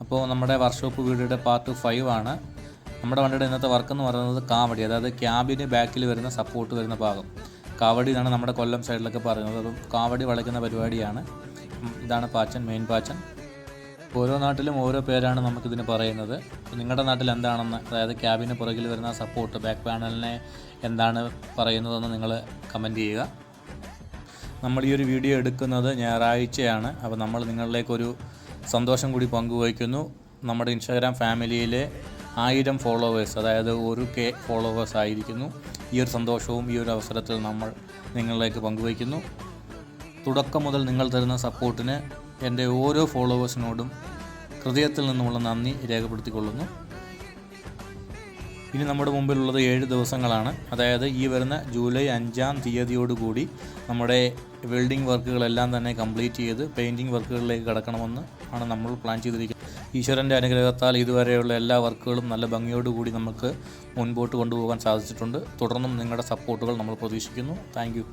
അപ്പോൾ നമ്മുടെ വർക്ക്ഷോപ്പ് വീഡിയോയുടെ പാർട്ട് 5 ആണ്. നമ്മുടെ വണ്ടിയുടെ ഇന്നത്തെ വർക്ക് എന്ന് പറയുന്നത് കാവടി, അതായത് ക്യാബിന് ബാക്കിൽ വരുന്ന സപ്പോർട്ട് വരുന്ന ഭാഗം കാവടി എന്നാണ് നമ്മുടെ കൊല്ലം സൈഡിലൊക്കെ പറയുന്നത്. അപ്പം കാവടി വളയ്ക്കുന്ന പരിപാടിയാണ്. ഇതാണ് പാച്ചൻ, മെയിൻ പാച്ചൻ. ഓരോ നാട്ടിലും ഓരോ പേരാണ് നമുക്കിതിന് പറയുന്നത്. നിങ്ങളുടെ നാട്ടിൽ എന്താണെന്ന്, അതായത് ക്യാബിന് പുറകിൽ വരുന്ന സപ്പോർട്ട് ബാക്ക് പാനലിനെ എന്താണ് പറയുന്നതെന്ന് നിങ്ങൾ കമൻറ്റ് ചെയ്യുക. നമ്മൾ ഈ ഒരു വീഡിയോ എടുക്കുന്നത് ഞായറാഴ്ചയാണ്. അപ്പോൾ നമ്മൾ നിങ്ങളിലേക്കൊരു സന്തോഷം കൂടി പങ്കുവയ്ക്കുന്നു. നമ്മുടെ ഇൻസ്റ്റാഗ്രാം ഫാമിലിയിലെ 1000 ഫോളോവേഴ്സ്, അതായത് 1K ഫോളോവേഴ്സ് ആയിരിക്കുന്നു. ഈ ഒരു സന്തോഷവും ഈ ഒരു അവസരത്തിൽ നമ്മൾ നിങ്ങളിലേക്ക് പങ്കുവയ്ക്കുന്നു. തുടക്കം മുതൽ നിങ്ങൾ തരുന്ന സപ്പോർട്ടിന് എൻ്റെ ഓരോ ഫോളോവേഴ്സിനോടും ഹൃദയത്തിൽ നിന്നുമുള്ള നന്ദി രേഖപ്പെടുത്തിക്കൊള്ളുന്നു. ഇനി നമ്മുടെ മുമ്പിലുള്ളത് 7 ദിവസങ്ങളാണ്. അതായത് ഈ വരുന്ന ജൂലൈ 5-ാം തീയതിയോടുകൂടി നമ്മുടെ വെൽഡിംഗ് വർക്കുകളെല്ലാം തന്നെ കംപ്ലീറ്റ് ചെയ്ത് പെയിൻറ്റിങ് വർക്കുകളിലേക്ക് കടക്കണമെന്ന് ആണ് നമ്മൾ പ്ലാൻ ചെയ്തിരിക്കുന്നത്. ഈശ്വരൻ്റെ അനുഗ്രഹത്താൽ ഇതുവരെയുള്ള എല്ലാ വർക്കുകളും നല്ല ഭംഗിയോടുകൂടി നമുക്ക് മുൻപോട്ട് കൊണ്ടുപോകാൻ സാധിച്ചിട്ടുണ്ട്. തുടർന്നും നിങ്ങളുടെ സപ്പോർട്ടുകൾ നമ്മൾ പ്രതീക്ഷിക്കുന്നു. Thank you.